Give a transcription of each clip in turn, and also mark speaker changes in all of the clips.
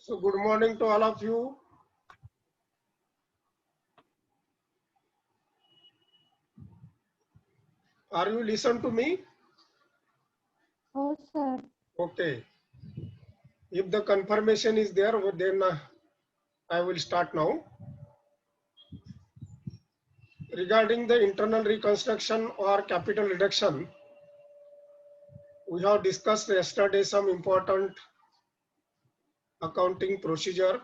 Speaker 1: So good morning to all of you. Are you listen to me?
Speaker 2: Oh, sir.
Speaker 1: Okay. If the confirmation is there, then I will start now. Regarding the internal reconstruction or capital reduction, we have discussed yesterday some important accounting procedure,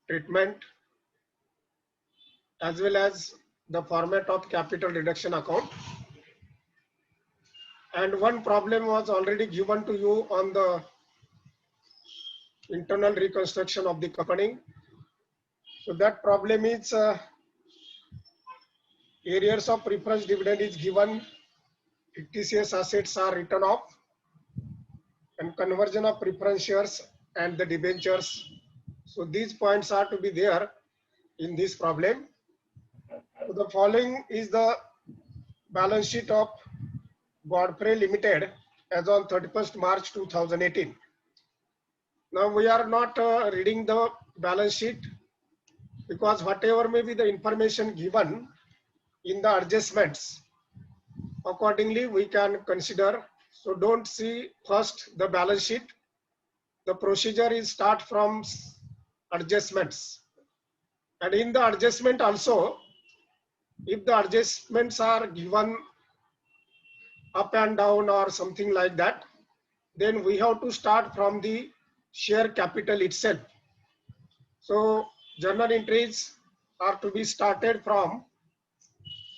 Speaker 1: treatment, as well as the format of capital reduction account. And one problem was already given to you on the internal reconstruction of the company. So that problem is arrears of preference dividend is given, fictitious assets are written off, and conversion of preference shares and the debentures. So these points are to be there in this problem. So the following is the balance sheet of Godfrey Limited as on 31st March 2018. Now we are not reading the balance sheet because whatever may be the information given in the adjustments, accordingly we can consider. So don't see first the balance sheet. The procedure is start from adjustments, and in the adjustment also, if the adjustments are given up and down or something like that, then we have to start from the share capital itself. So journal entries are to be started from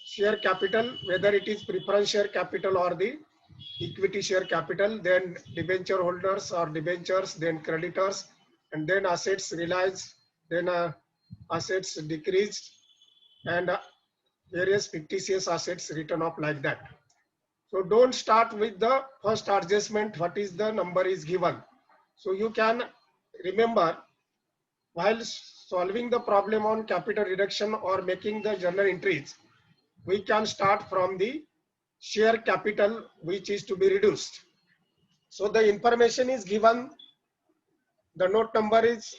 Speaker 1: share capital, whether it is preference share capital or the equity share capital, then debenture holders or debentures, then creditors, and then assets realized, then assets decreased, and various fictitious assets written off like that. So don't start with the first adjustment, what is the number is given. So you can remember while solving the problem on capital reduction or making the journal entries, we can start from the share capital which is to be reduced. So the information is given, the note number is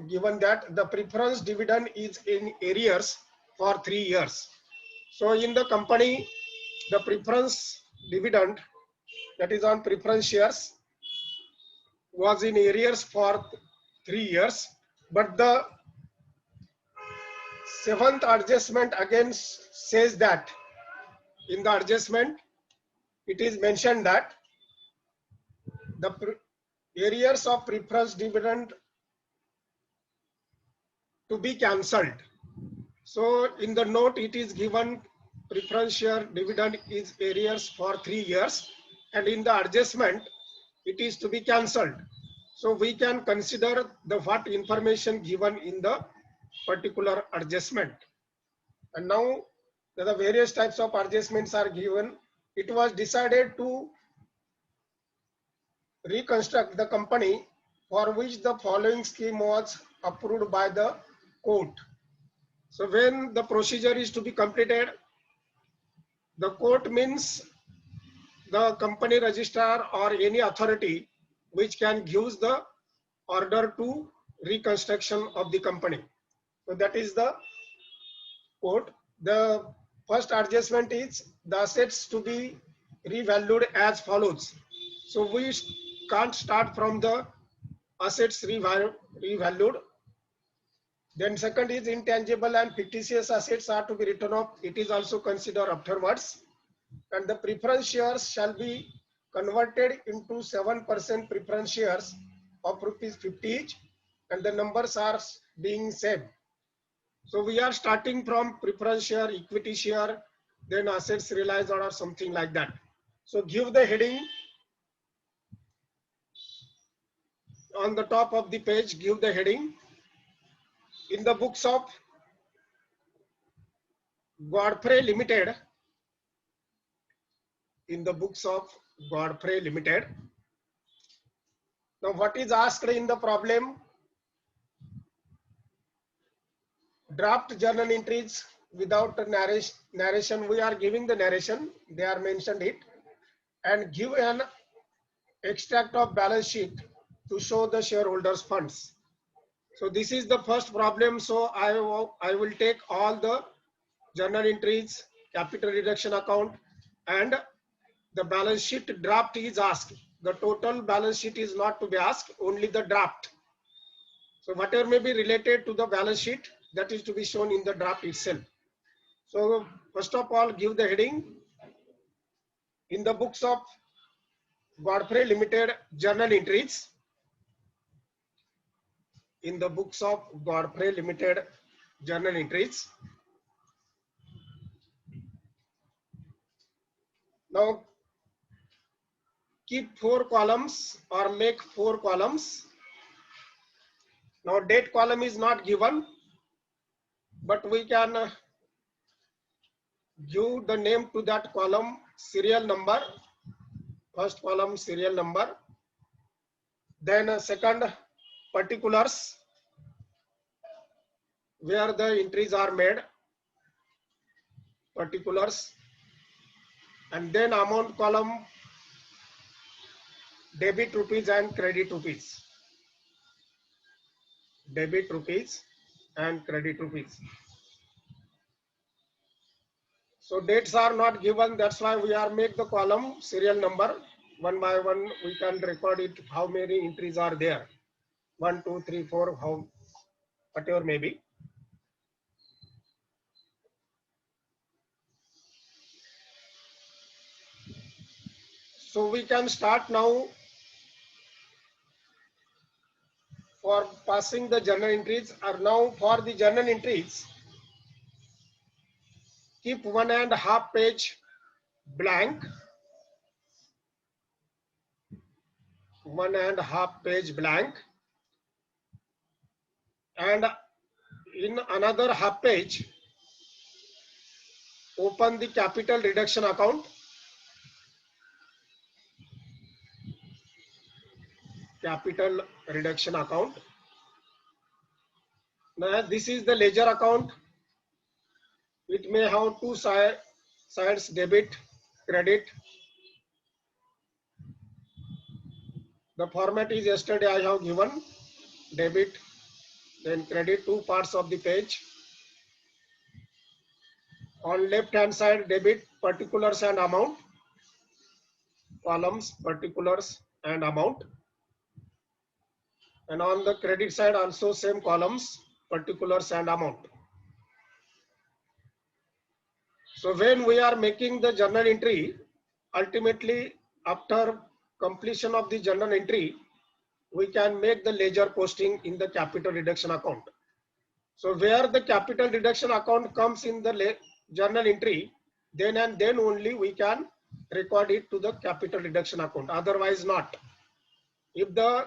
Speaker 1: given that the preference dividend is in arrears for 3 years. So in the company, the preference dividend, that is on preference shares, was in arrears for 3 years, but the seventh adjustment again says that in the adjustment it is mentioned that the arrears of preference dividend to be cancelled. So in the note it is given preference share dividend is arrears for 3 years, and in the adjustment it is to be cancelled. So we can consider the what information given in the particular adjustment. And now the various types of adjustments are given. It was decided to reconstruct the company for which the following scheme was approved by the court. So when the procedure is to be completed, the court means the company registrar or any authority which can give the order to reconstruction of the company. So that is the court. The first adjustment is the assets to be revalued as follows. So we can't start from the assets revalued. Then second is intangible and fictitious assets are to be written off. It is also considered afterwards. And the preference shares shall be converted into 7% preference shares of ₹50 each, and the numbers are being same. So we are starting from preference share, equity share, then assets realized or something like that. So give the heading on the top of the page, give the heading. In the books of Godfrey Limited, now what is asked in the problem? Draft journal entries without narration. We are giving the narration, they are mentioned it, and give an extract of balance sheet to show the shareholders funds. So this is the first problem. So I will take all the journal entries, capital reduction account, and the balance sheet draft is asked. The total balance sheet is not to be asked, only the draft. So whatever may be related to the balance sheet, that is to be shown in the draft itself. So first of all, give the heading. In the books of Godfrey Limited journal entries. In the books of Godfrey Limited journal entries. Now keep 4 columns or make 4 columns. Now date column is not given, but we can give the name to that column serial number. First column serial number. Then second particulars where the entries are made. Particulars. And then amount column, debit rupees and credit rupees. Debit rupees and credit rupees. So dates are not given, that's why we are make the column serial number. One by one we can record it, how many entries are there. 1, 2, 3, 4, how, whatever may be. So we can start now for passing the journal entries. Or now for the journal entries, keep 1.5 page blank. 1.5 page blank. And in another half page, open the capital reduction account. Capital reduction account. Now this is the ledger account. It may have two sides, debit, credit. The format is yesterday I have given, debit, then credit, 2 parts of the page. On left hand side, debit, particulars and amount. Columns, particulars and amount. And on the credit side also same columns, particulars and amount. So when we are making the journal entry, ultimately after completion of the journal entry, we can make the ledger posting in the capital reduction account. So where the capital reduction account comes in the journal entry, then and then only we can record it to the capital reduction account, otherwise not. If the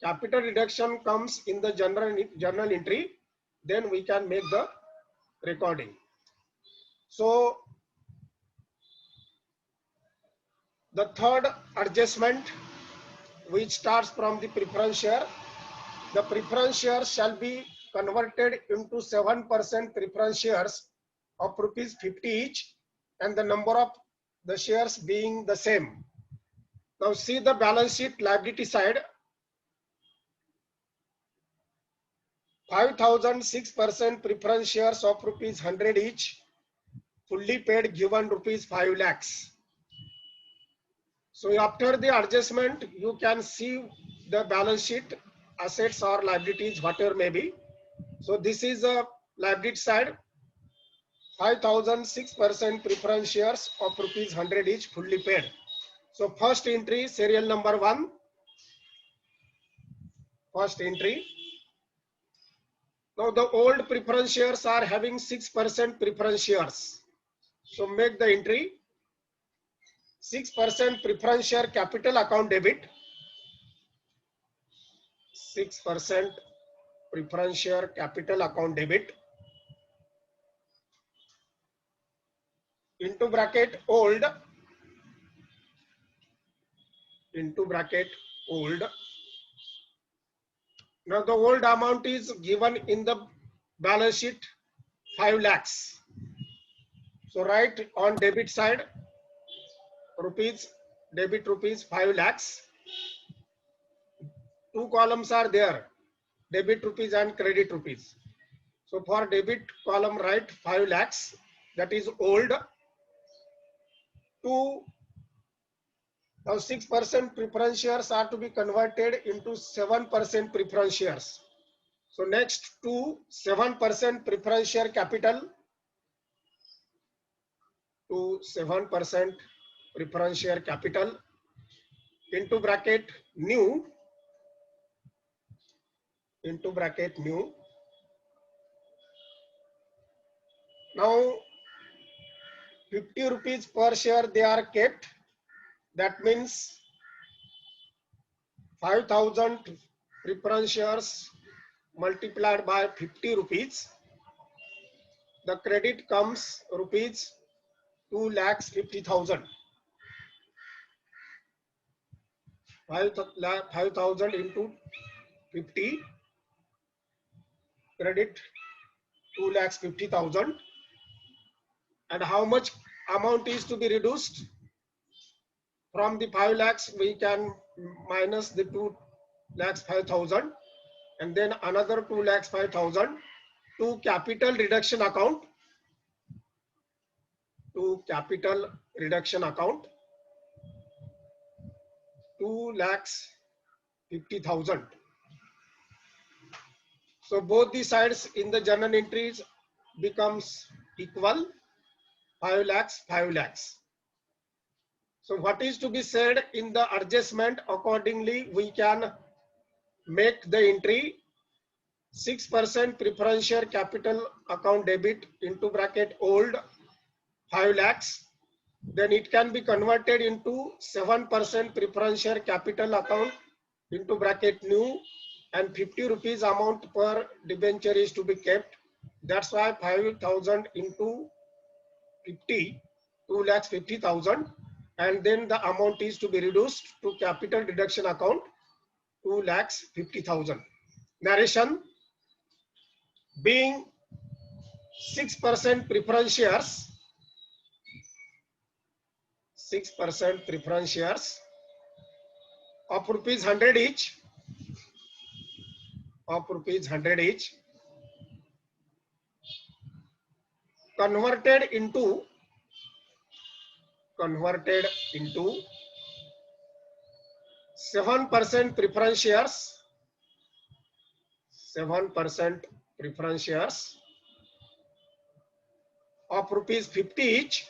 Speaker 1: capital reduction comes in the journal entry, then we can make the recording. So the third adjustment, which starts from the preference share, the preference shares shall be converted into 7% preference shares of rupees 50 each, and the number of the shares being the same. Now see the balance sheet liability side. 5,006% preference shares of rupees 100 each, fully paid, given rupees 5 lakhs. So after the adjustment, you can see the balance sheet, assets or liabilities, whatever may be. So this is a liability side. 5,006% preference shares of rupees 100 each, fully paid. So first entry, serial number 1. First entry. Now the old preference shares are having 6% preference shares. So make the entry. 6% preference share capital account debit. 6% preference share capital account debit. Into bracket old. Into bracket old. Now the old amount is given in the balance sheet, 5 lakhs. So write on debit side, rupees, debit rupees 5 lakhs. 2 columns are there. debit rupees and credit rupees. So for debit column write 5 lakhs, that is old. To now 6% preference shares are to be converted into 7% preference shares. So next to 7% preference share capital, to 7% preference share capital into bracket new, into bracket new. Now 50 rupees per share they are kept. That means 5,000 preference shares multiplied by 50 rupees. The credit comes rupees 2,50,000. 5,000 into 50, credit 2,50,000. And how much amount is to be reduced? From the 5 lakhs, we can minus the 2,05,000 and then another 2,05,000 to capital reduction account. To capital reduction account, 2,50,000. So both the sides in the journal entries becomes equal, 5 lakhs, 5 lakhs. So what is to be said in the adjustment? Accordingly, we can make the entry 6% preference share capital account debit into bracket old 5 lakhs. Then it can be converted into 7% preference share capital account into bracket new, and 50 rupees amount per debenture is to be kept. That's why 5,000 into 50, 2,50,000, and then the amount is to be reduced to capital deduction account 2,50,000. Narration: being 6% preference shares, 6% preference shares of rupees 100 each, of rupees 100 each, converted into 7% preference shares, 7% preference shares of rupees 50 each,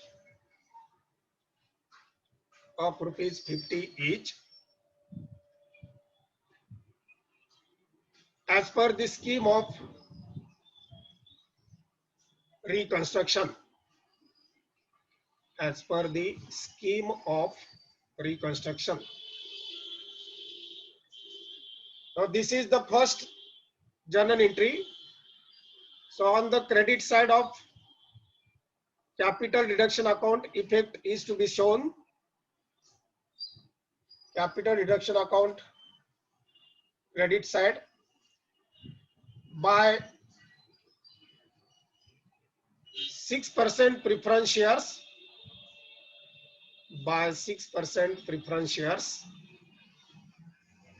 Speaker 1: of rupees 50 each, as per the scheme of reconstruction, as per the scheme of reconstruction. Now this is the first journal entry. So on the credit side of capital reduction account, effect is to be shown. Capital reduction account credit side by 6% preference shares, by 6% preference shares.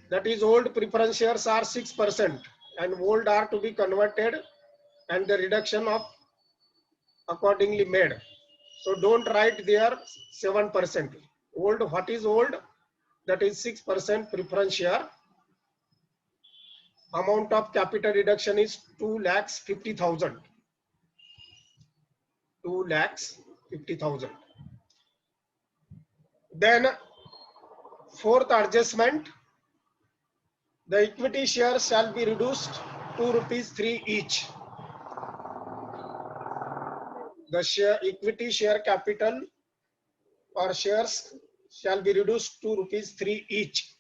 Speaker 1: That is, old preference shares are 6% and old are to be converted and the reduction of accordingly made. So don't write there 7%. Old, what is old? That is 6% preference share. Amount of capital reduction is 2,50,000. 2,50,000. Then fourth adjustment, the equity shares shall be reduced to rupees 3 each. The equity share capital or shares shall be reduced to rupees 3 each.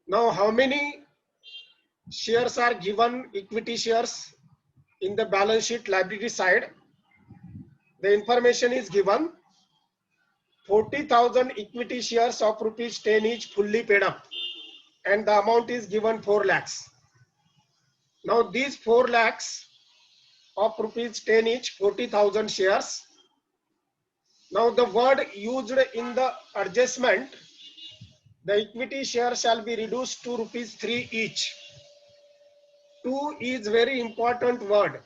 Speaker 1: Now how many shares are given, equity shares, in the balance sheet liability side? The information is given: 40,000 equity shares of rupees 10 each fully paid up, and the amount is given 4 lakhs. Now these 4 lakhs of rupees 10 each, 40,000 shares. Now the word used in the adjustment, the equity share shall be reduced to rupees 3 each. 2 is very important word.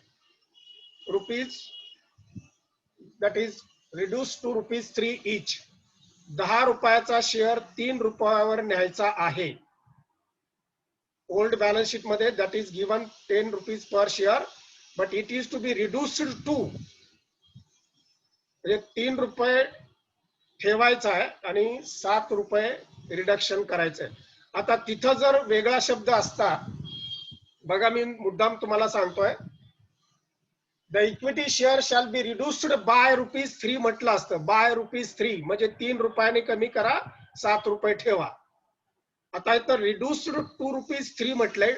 Speaker 1: Rupees, that is reduced to rupees 3 each. 10 रुपयाचा share 3 रुपयावर न्यायचा आहे. Old balance sheet मध्ये that is given 10 rupees per share, but it is to be reduced to, म्हणजे 3 रुपये ठेवायचा आहे आणि 7 रुपये रिडक्शन करायचंय. आता तिथं जर वेगळा शब्द असता, बघा मी मुद्दाम तुम्हाला सांगतोय, the equity share shall be reduced by rupees 3 म्हटलं असतं. बाय रुपीज 3 म्हणजे 3 रुपयाने कमी करा, 7 रुपये ठेवा. आता इथं रिड्युस्ड टू रुपीज 3 म्हटलंय,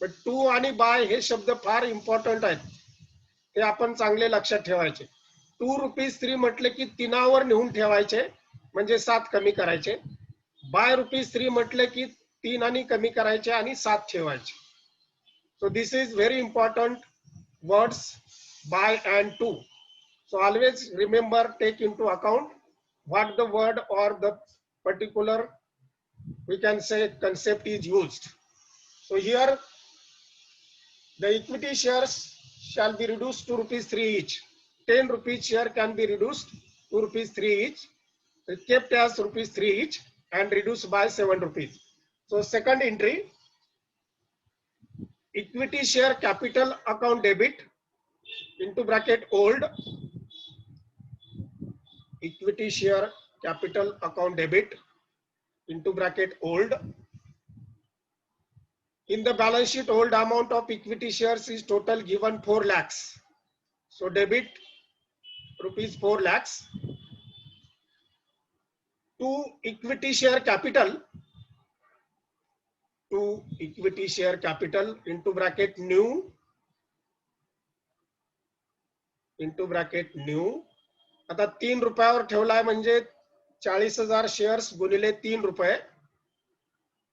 Speaker 1: पण टू आणि बाय हे शब्द फार इम्पॉर्टंट आहेत, ते आपण चांगले लक्षात ठेवायचे. 2 रुपीज 3 म्हटले की 3वर नेऊन ठेवायचे, म्हणजे 7 कमी करायचे. बाय रुपीज 3 म्हटले की 3 आणि कमी करायचे आणि 7 ठेवायचे. So this is very important words, by and to. So always remember, take into account what the word or the particular, we can say, concept is used. So here the equity shares shall be reduced to rupees 3 each. 10 rupees share can be reduced to rupees 3 each, kept as rupees 3 each and reduced by 7 rupees. So second entry, equity share capital account debit into bracket old, equity share capital account debit into bracket old. In the balance sheet, old amount of equity shares is total given 4 lakhs. So debit rupees 4 lakhs to equity share capital, to equity share capital into bracket new, into bracket new. आता 3 रुपयावर ठेवलाय म्हणजे 40,000 shares गुणिले 3 रुपये.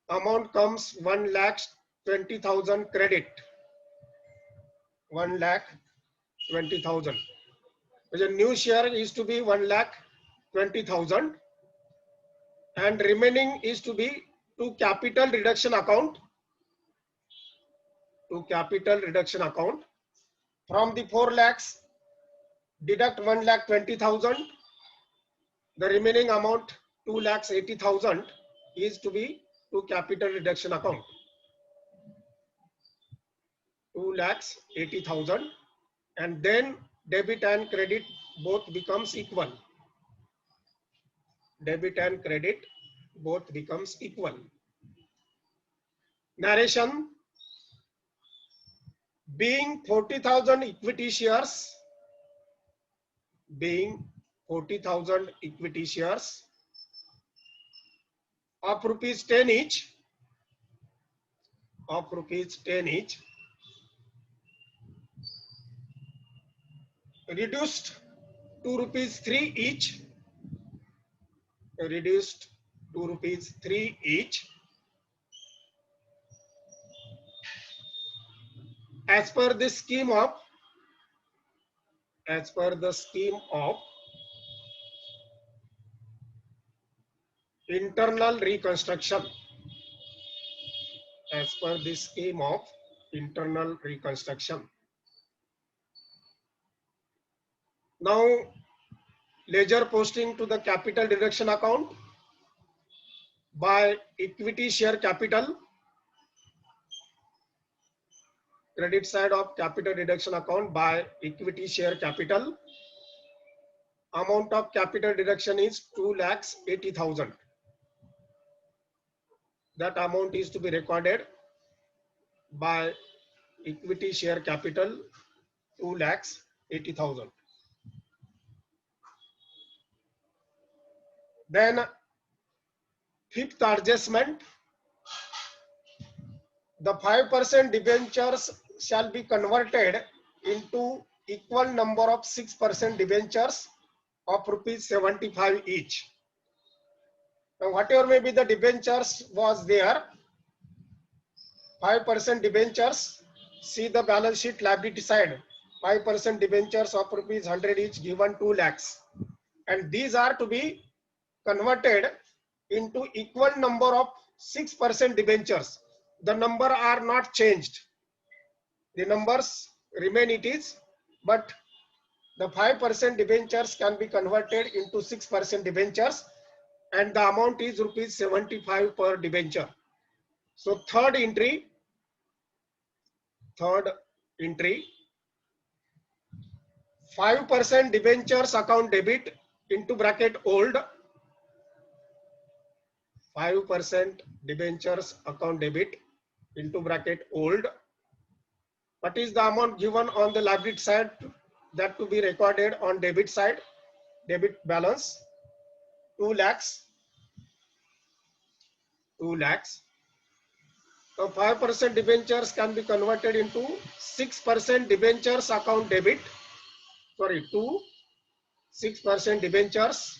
Speaker 1: Amount comes 1,20,000 credit, 1,20,000. म्हणजे new share is to be 1,20,000 and remaining is to be to capital reduction account, to capital reduction account. From the 4 lakhs deduct 1,20,000, the remaining amount 2,80,000 is to be to capital reduction account, 2,80,000, and then debit and credit both becomes equal, debit and credit both becomes equal. Narration: being 40,000 equity shares, being 40,000 equity shares of rupees 10 each, of rupees 10 each, reduced to rupees 3 each, reduced to rupees 3 each, as per the scheme of, as per the scheme of internal reconstruction, as per the scheme of internal reconstruction. Now ledger posting to the capital deduction account by equity share capital, credit side of capital deduction account by equity share capital. Amount of capital deduction is 2,80,000. That amount is to be recorded by equity share capital, 2,80,000. Then fifth adjustment, the 5% debentures shall be converted into equal number of 6% debentures of rupees 75 each. Now whatever may be the debentures was there, 5% debentures, see the balance sheet liability side, 5% debentures of rupees 100 each given 2 lakhs, and these are to be converted into equal number of 6% debentures. The number are not changed. The numbers remain it is, but the 5% debentures can be converted into 6% debentures, and the amount is rupees 75 per debenture. So third entry, 5% debentures account debit into bracket old, 5% debentures account debit into bracket old. What is the amount given on the liability side? That to be recorded on debit side, debit balance 2 lakhs. 2 lakhs. So 5% debentures can be converted into 6% debentures account debit. Sorry, 6% debentures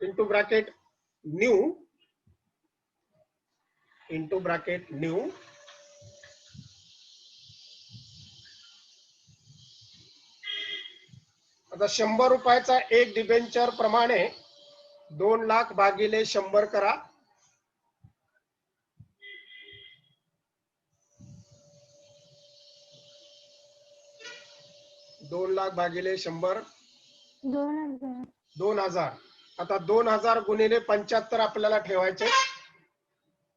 Speaker 1: into bracket new, into bracket new. आता 100 रुपयाचा एक debenture प्रमाणे 2 लाख भागिले 100 करा. 2 लाख भागिले 100
Speaker 2: 2000.
Speaker 1: 2000. आता 2000 गुणिले 75 आपल्याला ठेवायचे.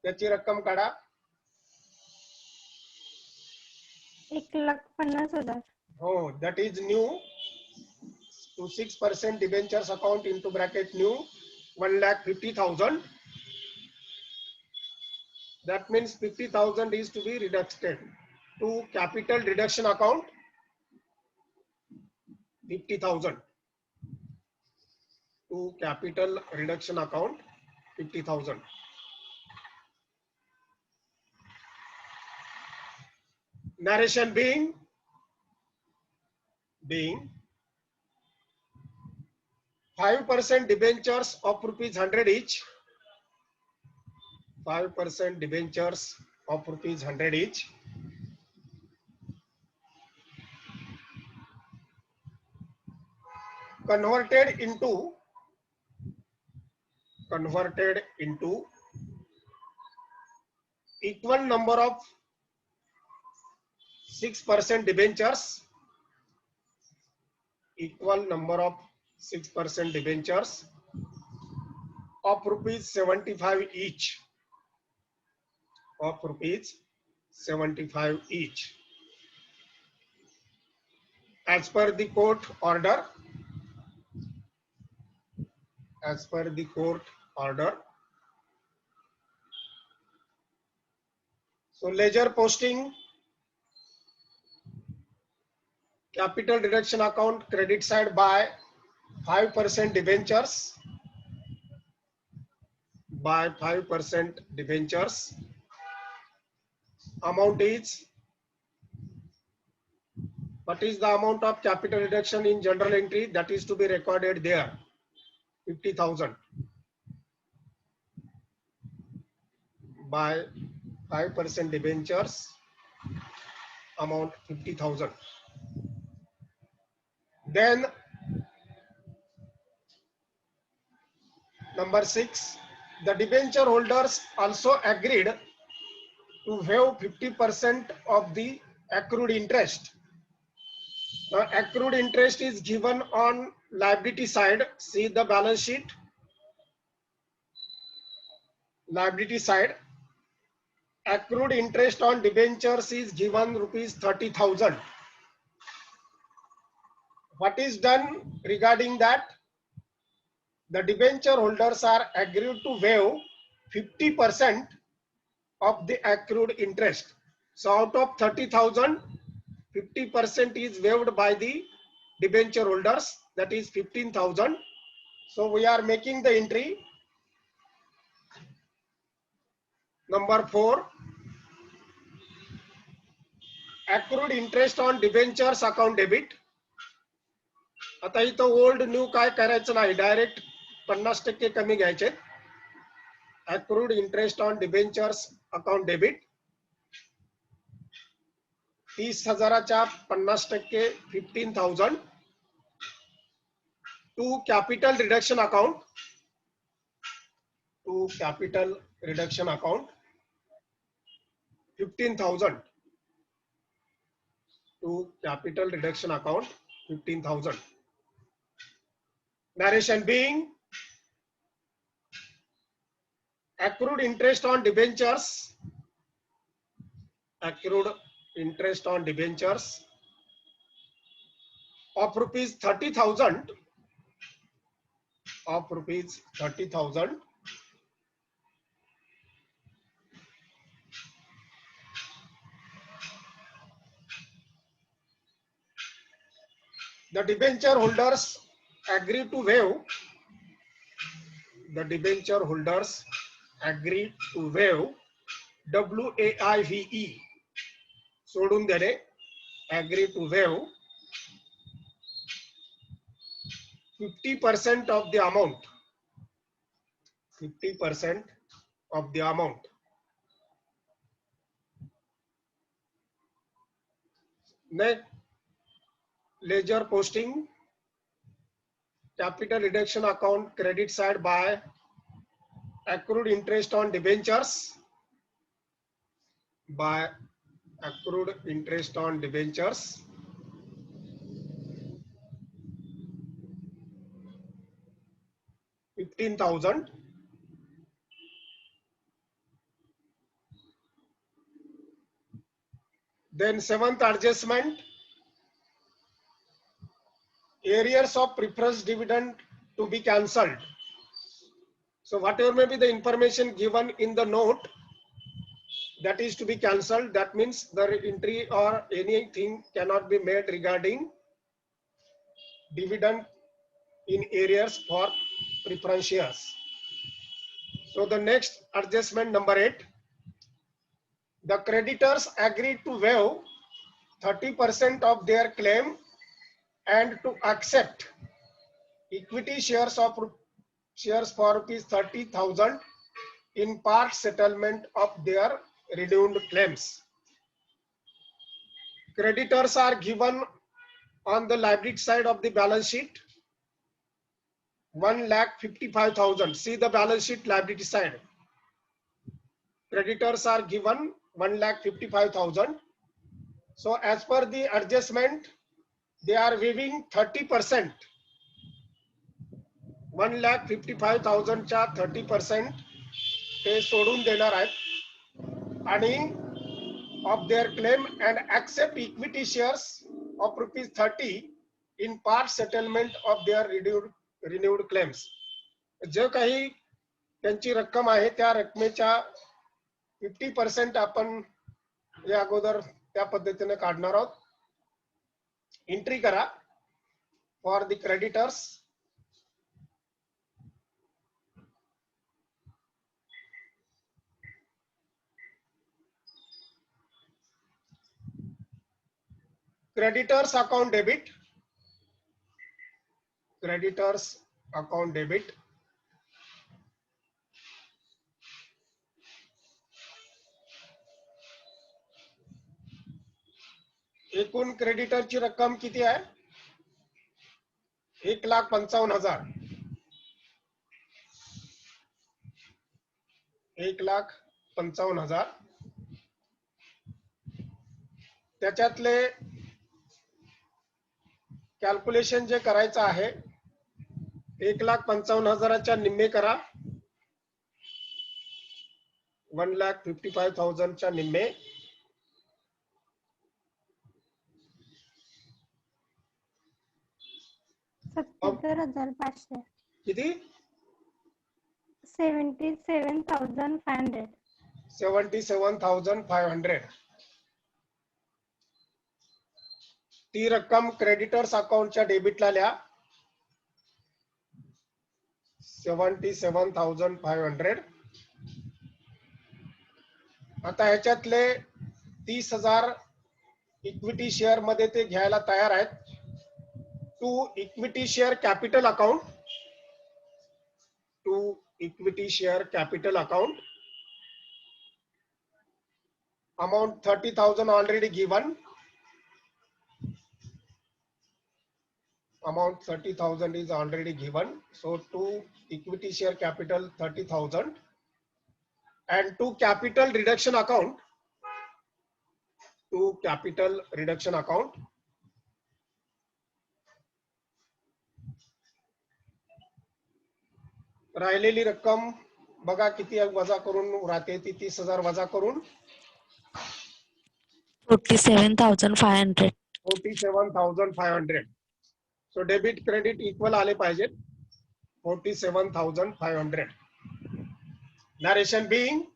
Speaker 1: त्याची रक्कम काढा.
Speaker 2: 1,50,000.
Speaker 1: हो, that is new to 6% debentures account into bracket new 1,50,000. That means 50,000 is to be deducted to capital reduction account. 50,000 to capital reduction account 50,000. Narration being 5% debentures of rupees 100 each. 5% debentures of rupees 100 each. Converted into equal number of 6% debentures. Equal number of 6% debentures of rupees 75 each. Of rupees 75 each. As per the court order. As per the court order. So ledger posting, capital deduction account credit side by 5% debentures. By 5% debentures. Amount is, what is the amount of capital reduction in general entry? That is to be recorded there. 50,000 by 5% debentures, amount 50,000. Then number 6, the debenture holders also agreed to waive 50% of the accrued interest. Now accrued interest is given on liability side. See the balance sheet. Liability side. Accrued interest on debentures is given rupees 30,000. What is done regarding that? The debenture holders are agreed to waive 50% of the accrued interest. So out of 30,000, 50% is waived by the debenture holders, that is 15,000. So we are making the entry number 4, accrued interest on debentures account debit. आता इथं old new काय करायचं नाही, direct 50% कमी घ्यायचे. accrued interest on debentures account debit 30,000च्या 50% 15,000 to capital reduction account. To capital reduction account 15,000. to capital reduction account 15,000. Narration being accrued interest on debentures, accrued interest on debentures of rupees 30,000, of rupees 30,000 the debenture holders agree to waive, the debenture holders agree to waive WAIVE सोडून देणे, agree to waive 50% of the amount, 50% of the amount. Next, ledger posting, capital reduction account credit side by accrued interest on debentures, by accrued interest on debentures, $15,000. Then seventh adjustment, arrears of preference dividend to be cancelled. So whatever may be the information given in the note, that is to be cancelled. That means the entry or anything cannot be made regarding dividend in arrears for preference shares. So the next adjustment number 8, the creditors agreed to waive 30% of their claim and to accept equity shares for rupees 30,000 in part settlement of their renewed claims. Creditors are given on the liability side of the balance sheet 1,55,000. See the balance sheet liability side. Creditors are given 1,55,000. So as per the adjustment, they are waiving 30%. 1,55,000 च्या 30% ते सोडून देणार आहेत आणि of their claim and accept equity shares of rupees 30 in part settlement of their renewed claims. जे काही त्यांची रक्कम आहे त्या रकमेच्या 50% आपण या अगोदर त्या पद्धतीने काढणार आहोत. एंट्री करा for the creditors. Creditors account debit, creditors account debit, एकूण क्रेडिटरची रक्कम किती आहे? 1,55,000. 1,55,000. त्याच्यातले कॅल्क्युलेशन जे करायचं आहे 1,55,000च्या निम्मे करा. 1,55,000च्या निम्मे
Speaker 2: $77,500.
Speaker 1: किती?
Speaker 2: 77,500.
Speaker 1: 77,500. ती रक्कम क्रेडिटर्स अकाउंटच्या डेबिटला लिहा. 77,500. आता ह्याच्यातले 30,000 इक्विटी शेअर मध्ये ते घ्यायला तयार आहेत. To equity share capital account, to equity share capital account. Amount 30,000 already given. Amount 30,000 is already given. So to equity share capital 30,000 and to capital reduction account to capital reduction account. राहिलेली रक्कम बघा किती वजा करून राहते ती 30,000 वजा करून
Speaker 3: 47,500.
Speaker 1: 47,500. सो डेबिट क्रेडिट इक्वल आले पाहिजे 47,500. Narration being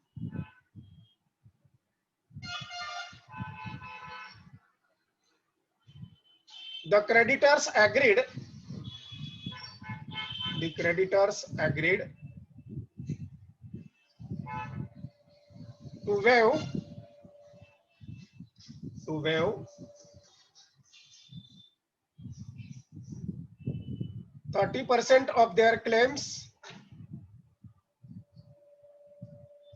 Speaker 1: the creditors agreed to waive 30% of their claims.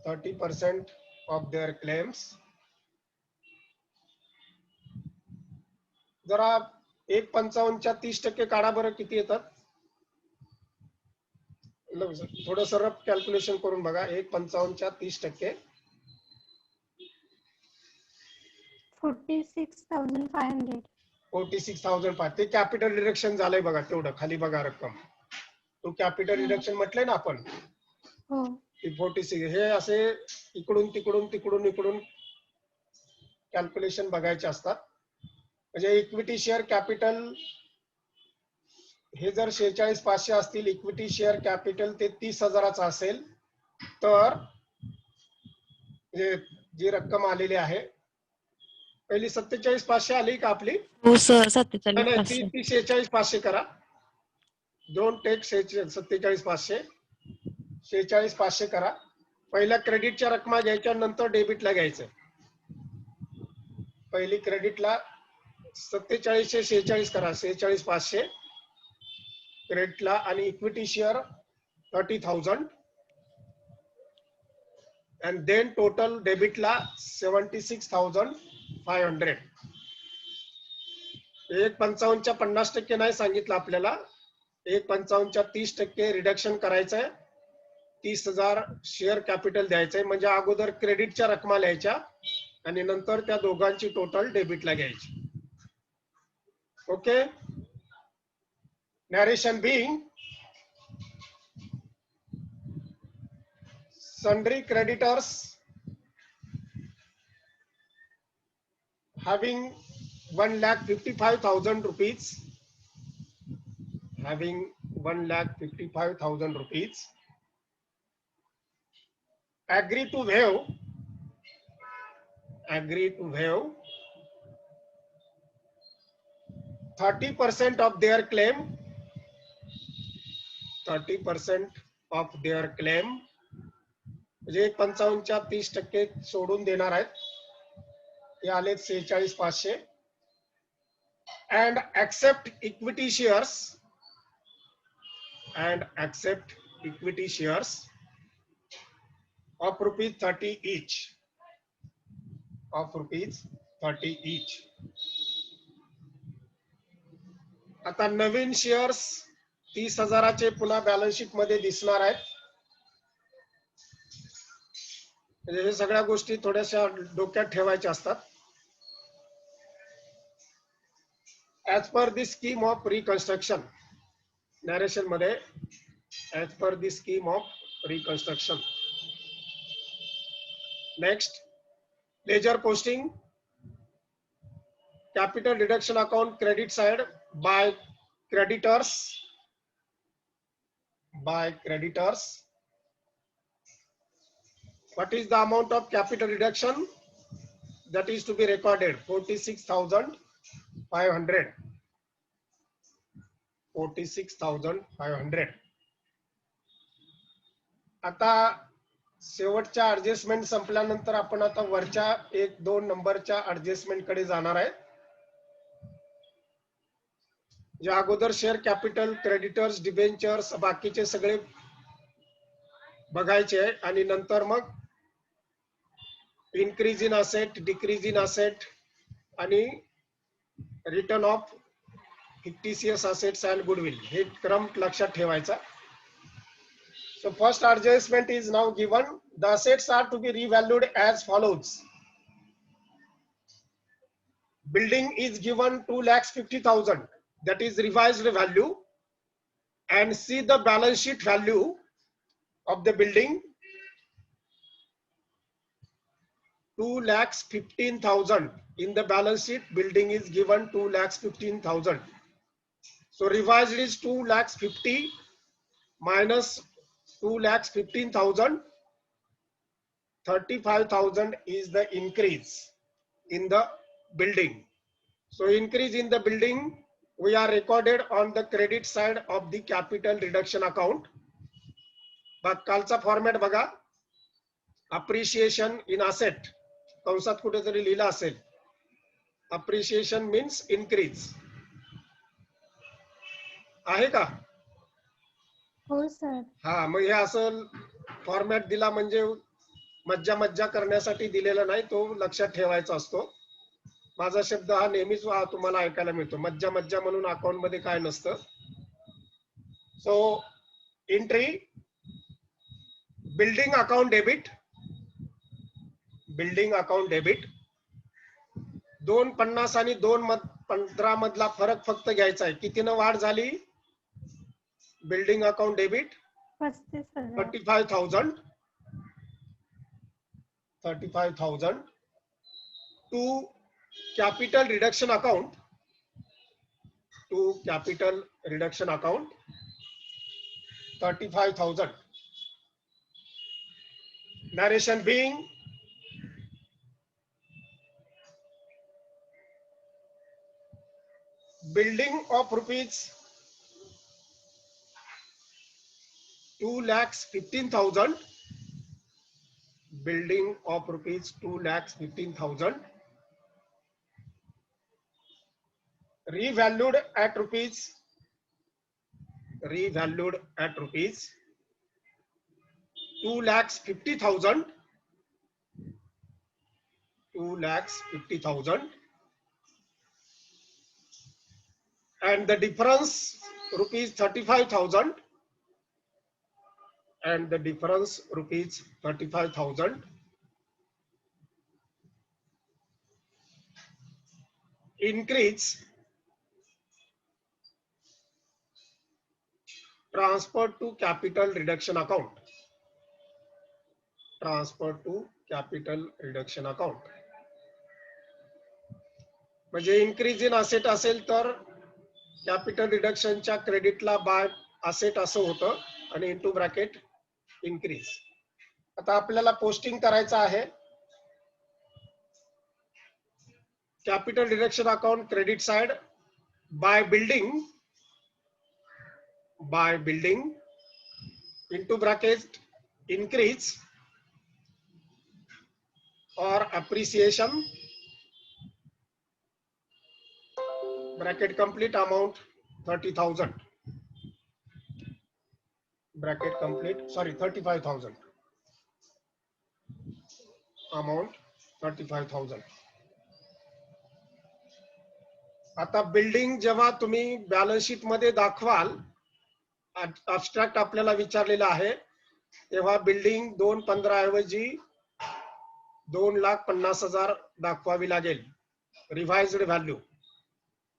Speaker 1: 30% of their claims. जरा 1.55च्या 30% काढा बरं किती येतात. थोडं सरळ कॅल्क्युलेशन करून बघा. 1.55च्या 30%
Speaker 2: 46,500.
Speaker 1: 46,500 ते कॅपिटल डिडक्शन झालंय बघा. तेवढं खाली बघा रक्कम. तो कॅपिटल डिडक्शन म्हटलंय ना आपण.
Speaker 2: हो.
Speaker 1: 46 हे असे इकडून कॅल्क्युलेशन बघायचे असतात. म्हणजे इक्विटी शेअर कॅपिटल हे जर 46,500 असतील, इक्विटी शेअर कॅपिटल ते 30,000चं असेल तर जी रक्कम आलेली आहे पहिली 47,500 आली का आपली.
Speaker 3: हो सर 47,500.
Speaker 1: ती 46,500 करा. Don't take 47,500. 46,500 करा. पहिल्या क्रेडिटच्या रक्कमा घ्यायच्या नंतर डेबिटला घ्यायचं. पहिली क्रेडिटला 47 46 करा. 46,500 क्रेडिटला आणि equity share 30,000 and then total डेबिटला 76,500. 1.55च्या 50% नाही सांगितलं आपल्याला. 1.55च्या 30% रिडक्शन करायचंय. 30,000 शेअर कॅपिटल द्यायचंय. म्हणजे अगोदर क्रेडिटच्या रकमा लिहायच्या आणि नंतर त्या दोघांची टोटल डेबिटला घ्यायची. Okay. Narration being sundry creditors having 1,55,000 rupees, agree to waive 30% of their claim. 30% of their claim म्हणजे 1.55च्या 30% सोडून देणार आहेत. हे आले 46,500 and accept equity shares of rupees 30 each. आता नवीन शेअर्स 30,000चे पुन्हा बॅलन्स शीट मध्ये दिसणार आहेत. म्हणजे हे सगळ्या गोष्टी थोड्याशा डोक्यात ठेवायच्या असतात. As per the scheme of reconstruction. Narration मध्ये as per the scheme of reconstruction. Next ledger posting. Capital deduction account credit side by creditors. What is the amount of capital reduction that is to be recorded? 46,500. 46,500. आता शेवटच्या adjustment संपल्यानंतर आपण आता वरच्या 1-2 नंबरच्या adjustment कडे जाणार आहे. जे अगोदर शेअर कॅपिटल, क्रेडिटर्स, डिबेंचर्स बाकीचे सगळे बघायचे आणि नंतर मग increase in asset, decrease in asset आणि return of fictitious assets and goodwill हे क्रम लक्षात ठेवायचा. So first adjustment is now given. The assets are to be revalued as follows. building is given 2,50,000, that is revised value, and see the balance sheet value of the building, 2,15,000. In the balance sheet, building is given 2,15,000. So revised is 2,50,000 minus 2,15,000. 35,000 is the increase in the building. So increase in the building, we are recorded on the credit side of the capital reduction account. But कालचा format बघा, appreciation in asset कंसात कुठेतरी लिहिलं असेल, appreciation means increase आहे का?
Speaker 2: हो sir.
Speaker 1: हा, मग हे असं फॉर्मॅट दिला म्हणजे मज्जा मज्जा करण्यासाठी दिलेला नाही, तो लक्षात ठेवायचा असतो. माझा शब्द हा नेहमीच तुम्हाला ऐकायला मिळतो, मज्जा मज्जा म्हणून अकाउंट मध्ये काय नसतं. So entry building account debit, building account debit. 250 आणि 215 मधला फरक फक्त घ्यायचा आहे. कितीनं वाढ झाली? Building account debit
Speaker 2: 35,000.
Speaker 1: 35,000 to capital reduction account, to capital reduction account 35,000. Narration being building of rupees 2,15,000, building of rupees 2,15,000, revalued at rupees 2,50,000, 2,50,000, and the difference rupees 35,000, and the difference rupees 35,000. Increase transfer to capital reduction account, transfer to capital reduction account. म्हणजे increase in asset असेल तर capital रिडक्शनच्या क्रेडिटला bye asset असं होतं आणि into bracket increase. आता आपल्याला posting करायचं आहे. Capital reduction account credit side by building into bracket increase or appreciation, bracket complete, amount 30,000, bracket complete, sorry 35,000, amount 35,000. आता बिल्डिंग जेव्हा तुम्ही बॅलन्स शीट मध्ये दाखवाल, अब्स्ट्रॅक्ट आपल्याला विचारलेला आहे, तेव्हा बिल्डिंग 215 ऐवजी 2,50,000 दाखवावी लागेल रिवाइज्ड व्हॅल्यू.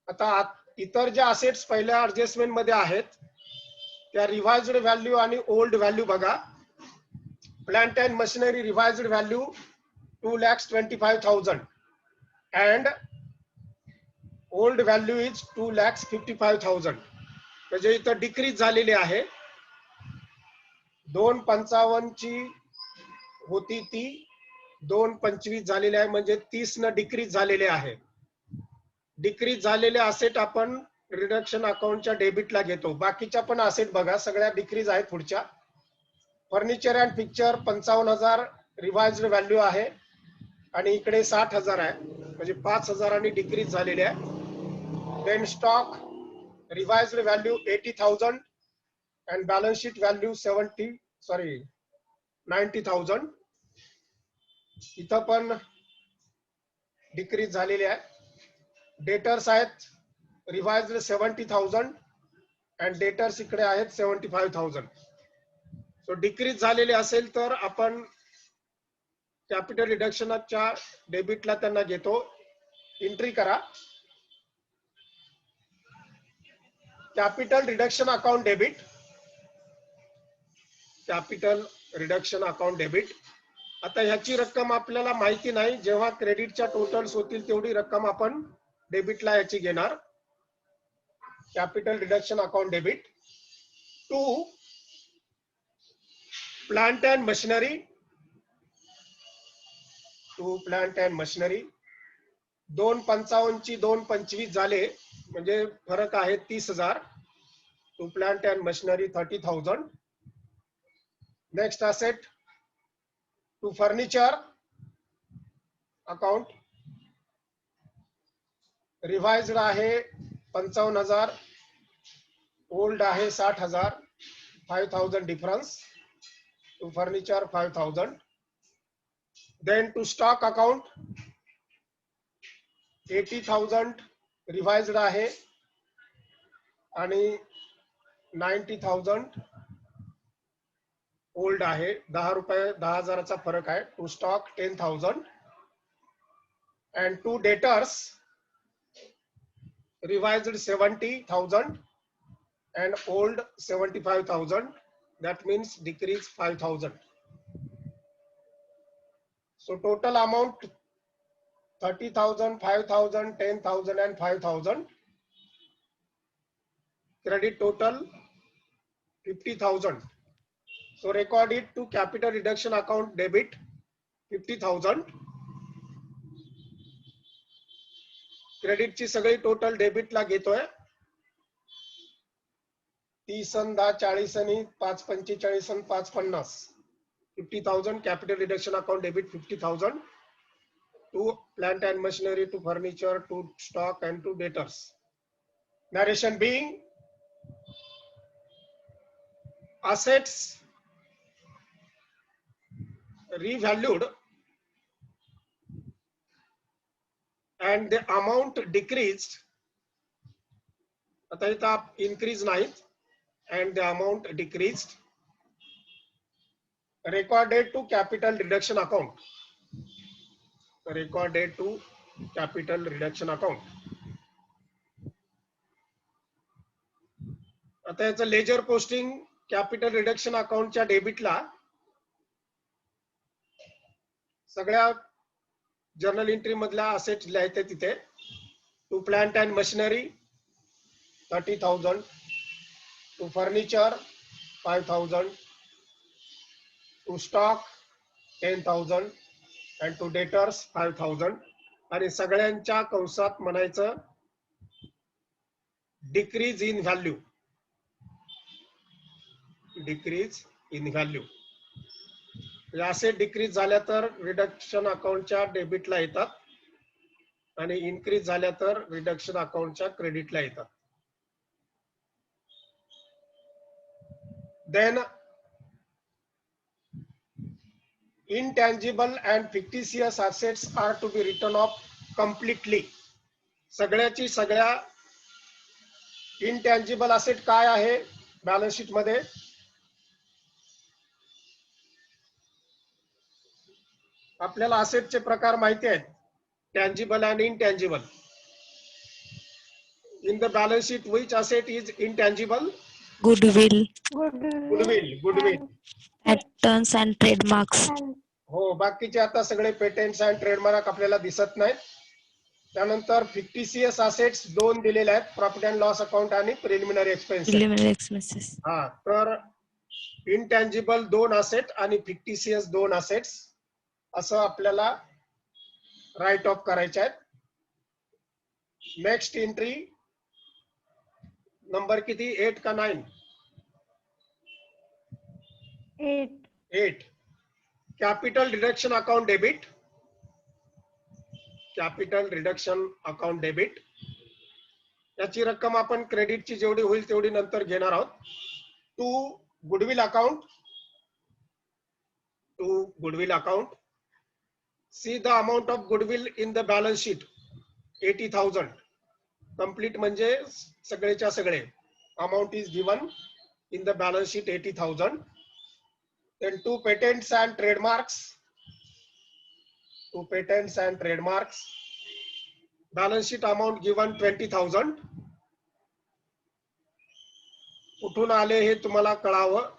Speaker 1: आता इतर ज्या असेट्स पहिल्या ऍडजस्टमेंट मध्ये आहेत त्या रिवाइज्ड व्हॅल्यू आणि ओल्ड व्हॅल्यू बघा. Plant and machinery revised value 2,25,000 and old value is 2,55,000. म्हणजे इथं डिक्रीज झालेली आहे. 255 ची होती ती 225 झालेली आहे, म्हणजे 30 न डिक्रीज झालेले आहे. डिक्रीज झालेले असेट आपण रिडक्शन अकाउंटच्या डेबिटला घेतो. बाकीच्या पण असेट बघा सगळ्या डिक्रीज आहेत पुढच्या. Furniture and picture 55,000 revised value आहे आणि इकडे 60,000 आहे, म्हणजे 5,000 डिक्रीज झालेले आहे. Then stock revised value 80,000 and balance sheet value 90,000. इथं पण डिक्रीज झालेले आहे. डेटर्स आहेत रिवाइज्ड 70,000 and डेटर्स इकडे आहेत 75,000. सो डिक्रीज झालेले असेल तर आपण कॅपिटल रिडक्शनच्या डेबिटला त्यांना घेतो. एंट्री करा. Capital reduction account debit. Capital reduction account debit. आता ह्याची रक्कम आपल्याला माहिती नाही. जेव्हा क्रेडिटच्या टोटल्स होतील तेवढी रक्कम आपण डेबिटला याची घेणार. Capital reduction account debit. To plant and machinery. To plant and machinery. 255 ची 225 झाले म्हणजे फरक आहे 30,000. To plant and machinery 30,000. Next asset to furniture account. Revised आहे 55,000. ओल्ड आहे 60,000. 5,000 difference. To furniture 5,000. Then to stock account 80,000 revised आहे आणि 90,000 old आहे. 10 रुपये 10,000चा फरक आहे. To stock 10,000. And to debtors revised 70,000 and old 75,000. That means decrease 5,000. So total amount 30,000, 5,000, 10,000 and 5,000. Credit total 50,000. So record it to capital reduction account debit 50,000. Credit ची सगळी total debit ला घेतोय. 30 आणि 10 40 आणि 5 45 आणि 5 50. 50,000 capital reduction account debit 50,000 to plant and machinery, to furniture, to stock and to debtors. Narration being assets revalued and the amount decreased. आता इथं increase नाहीत. And the amount decreased. Recorded to capital reduction account. Recorded to capital reduction account. आता याचं ledger posting capital reduction अकाउंटच्या डेबिटला सगळ्या journal entry मधल्या assets लिहायचे तिथे. To plant and machinery 30,000. to furniture 5,000, to stock 10,000 and to debtors 5,000. आणि सगळ्यांच्या कंसात म्हणायचं decrease in value. Decrease in value. असे डिक्रीज झाल्या तर रिडक्शन अकाउंटच्या डेबिटला येतात आणि इन्क्रीज झाल्या तर रिडक्शन अकाउंटच्या क्रेडिटला येतात. Then intangible and fictitious assets are to be written off completely. सगळ्याची सगळ्या intangible asset काय आहे बॅलन्स शीट मध्ये? आपल्याला असेटचे प्रकार माहिती आहेत. Tangible and intangible. In the balance sheet, which asset is intangible?
Speaker 3: Goodwill,
Speaker 1: Goodwill.
Speaker 3: patents and trademarks.
Speaker 1: हो, बाकीचे आता सगळे पेटंट्स अँड ट्रेडमार्क आपल्याला दिसत नाहीत. त्यानंतर फिक्टिशियस असेट्स 2 दिलेले आहेत. प्रॉफिट अँड लॉस अकाउंट आणि प्रिलिमिनरी एक्सपेन्सेस. हा, तर इनटँजिबल 2 असेट आणि फिक्टिशियस 2 असेट्स असं आपल्याला राईट ऑफ करायचे आहेत. नेक्स्ट एंट्री नंबर किती? 8 का 9? 8. Capital reduction account debit. Capital reduction account debit. याची रक्कम आपण क्रेडिटची जेवढी होईल तेवढी नंतर घेणार आहोत. To goodwill account. To goodwill account. See the amount of goodwill in the balance sheet 80,000. Complete म्हणजे सगळेच्या सगळे amount is given in the balance sheet 80,000. Then 2 patents and trademarks. 2 patents and trademarks. Balance sheet amount given 20,000. कुठून आले हे तुम्हाला कळावं,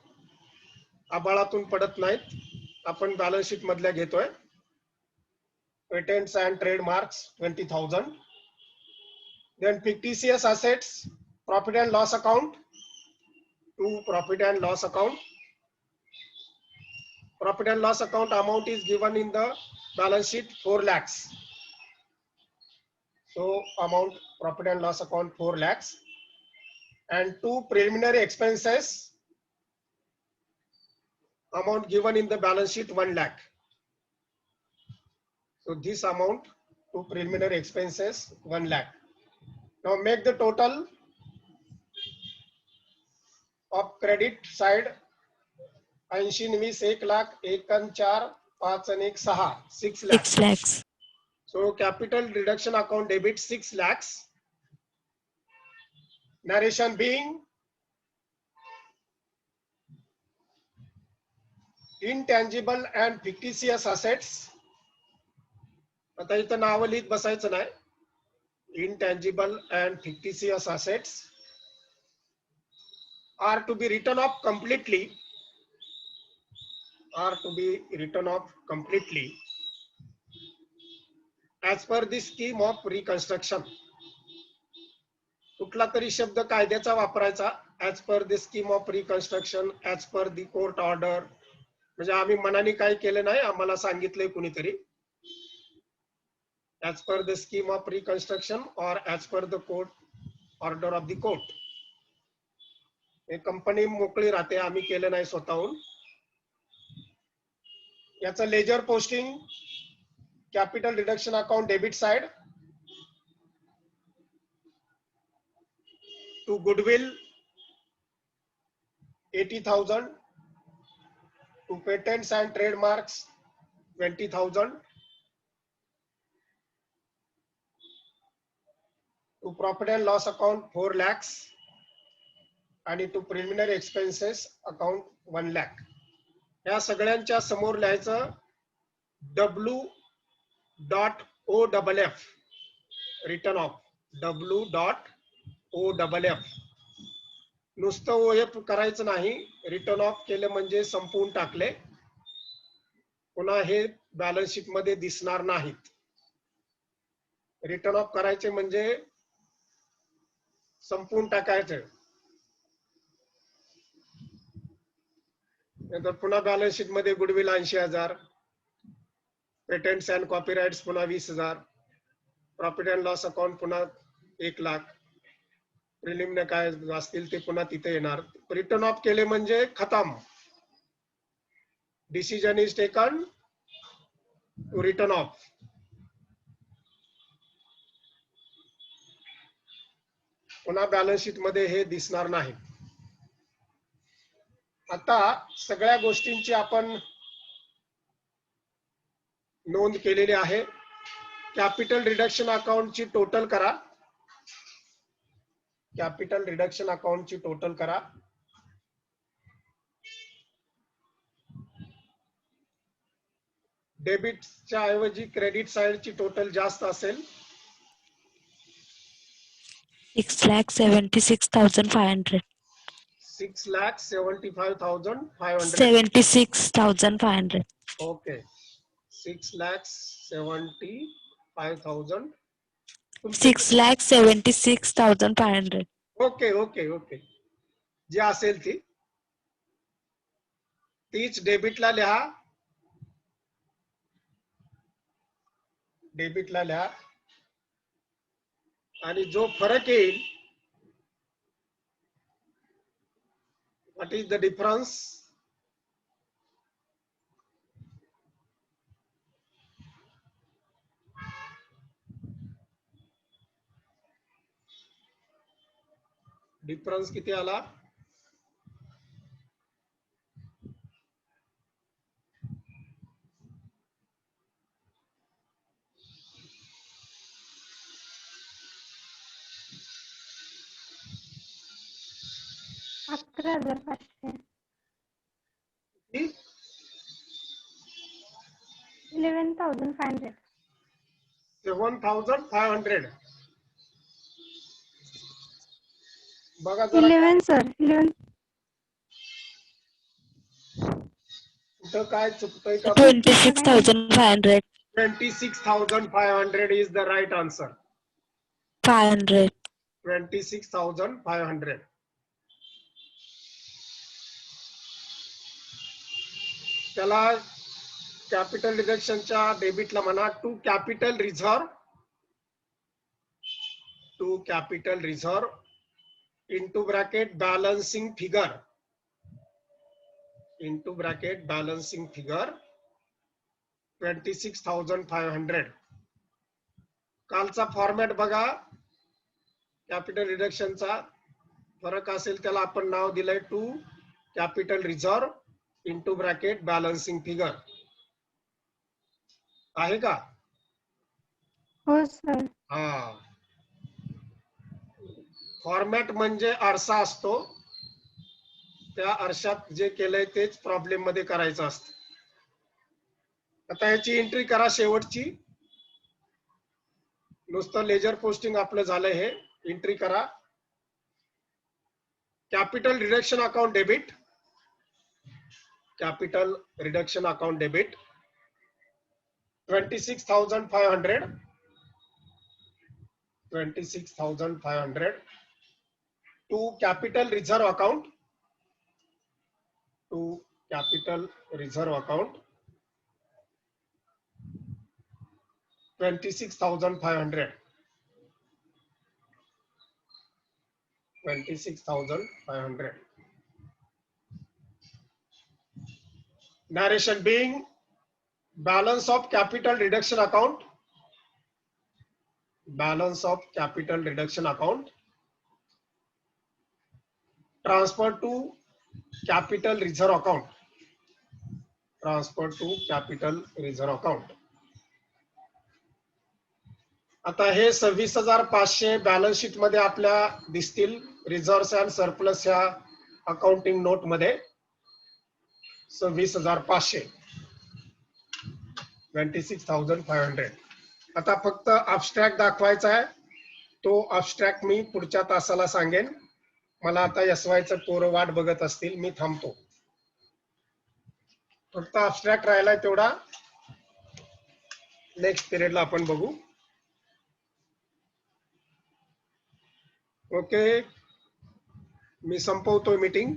Speaker 1: आबाळातून पडत नाहीत. आपण बॅलन्स शीट मधल्या घेतोय. Patents and trademarks 20,000. Then fictitious assets, profit and loss account, to profit and loss account. Profit and loss account amount is given in the balance sheet 4 lakhs. So amount profit and loss account 4 lakhs. And two preliminary expenses, amount given in the balance sheet 1 lakh. So this amount to preliminary expenses 1 lakh. Now make the total of credit side 80 20 1 lakh 1 and 4 5 and 1 6 6 lakhs.
Speaker 3: 6 lakhs.
Speaker 1: So capital reduction account debit 6 lakhs. Narration being intangible and fictitious assets. आता इथं नाव लिहित बसायचं नाही. Intangible and fictitious assets are to be written off completely. Are to be written off completely as per the scheme of reconstruction. कुठला तरी शब्द कायद्याचा वापरायचा. as per the scheme of reconstruction, as per the court order. म्हणजे आम्ही मनाने काय केलं नाही, आम्हाला सांगितलंय कुणीतरी. as per the scheme of reconstruction or as per the court order of the court. हे कंपनी मोकळी राहते, आम्ही केलं नाही स्वतःहून. याचं ledger posting capital reduction account debit side to goodwill 80,000, to patents and trademarks 20,000, to profit and loss account 4 lakhs, आणि to preliminary expenses account 1 lakh. या सगळ्यांच्या समोर लिहायचं W.OFF रिटर्न ऑफ. W.OFF. नुसतं OF करायचं नाही, रिटर्न ऑफ केले म्हणजे संपवून टाकले, पुन्हा हे बॅलन्स शीट मध्ये दिसणार नाहीत. रिटर्न ऑफ करायचे म्हणजे संपवून टाकायचं. नंतर पुन्हा बॅलन्स शीट मध्ये गुडविल 80,000, पेटंट्स अँड कॉपीराइट्स पुन्हा 20,000, प्रॉफिट अँड लॉस अकाउंट पुन्हा 1 लाख, प्रिलिमिनरी काय असतील ते पुन्हा तिथे येणार. रिटर्न ऑफ केले म्हणजे खतम. Decision is taken to return off. पुन्हा बॅलन्स शीट मध्ये हे दिसणार नाही. आता सगळ्या गोष्टींची आपण नोंद केलेली आहे. कॅपिटल रिडक्शन अकाउंटची टोटल करा. कॅपिटल रिडक्शन अकाउंटची टोटल करा. डेबिटच्या ऐवजी क्रेडिट साइडची टोटल जास्त असेल.
Speaker 3: 6,76,500.
Speaker 1: 6,75,500.
Speaker 3: 76,500.
Speaker 1: ओके, 6,75,000.
Speaker 3: 6,76,500.
Speaker 1: ओके ओके ओके, जी असेल ती तीच डेबिटला लिहा. डेबिटला लिहा आणि जो फरक येईल, what is the difference, difference किती आला?
Speaker 2: $11,500. 11,500.
Speaker 1: 7,500. बघा जरा
Speaker 2: 11 sir 11
Speaker 1: कुठं काय चुकतंय का?
Speaker 3: 26,500.
Speaker 1: 26,500 is the right answer.
Speaker 3: 500.
Speaker 1: 26,500. त्याला कॅपिटल डिडक्शनच्या डेबिटला म्हणा to capital reserve into bracket balancing figure 26,500. कालचा फॉर्मॅट बघा, कॅपिटल रिडक्शनचा फरक असेल त्याला आपण नाव दिलंय to capital reserve into bracket balancing figure. आहे का?
Speaker 2: हो सर.
Speaker 1: हा, फॉर्मॅट म्हणजे आरसा असतो, त्या आरशात जे केलंय तेच प्रॉब्लेम मध्ये करायचं असतं. आता याची एंट्री करा शेवटची. नुसतं लेजर पोस्टिंग आपलं झालंय, हे एंट्री करा. Capital reduction account debit, capital reduction account debit 26,500 to capital reserve account 26,500. 26,500. Narration being balance of capital reduction account. Balance of capital reduction account transfer to capital reserve account. Transfer to capital reserve account. आता हे 26,500 balance sheet मध्ये आपल्या दिसतील. Reserves and surplus ह्या accounting note मध्ये 26,500 26,500. आता फक्त abstract दाखवायचा आहे, तो अबस्ट्रॅक्ट मी पुढच्या तासाला सांगेन. मला आता एसवायचं पोरं वाट बघत असतील, मी थांबतो. फक्त अबस्ट्रॅक्ट राहिलाय तेवढा नेक्स्ट पिरियडला आपण बघू. ओके, मी संपवतोय मीटिंग.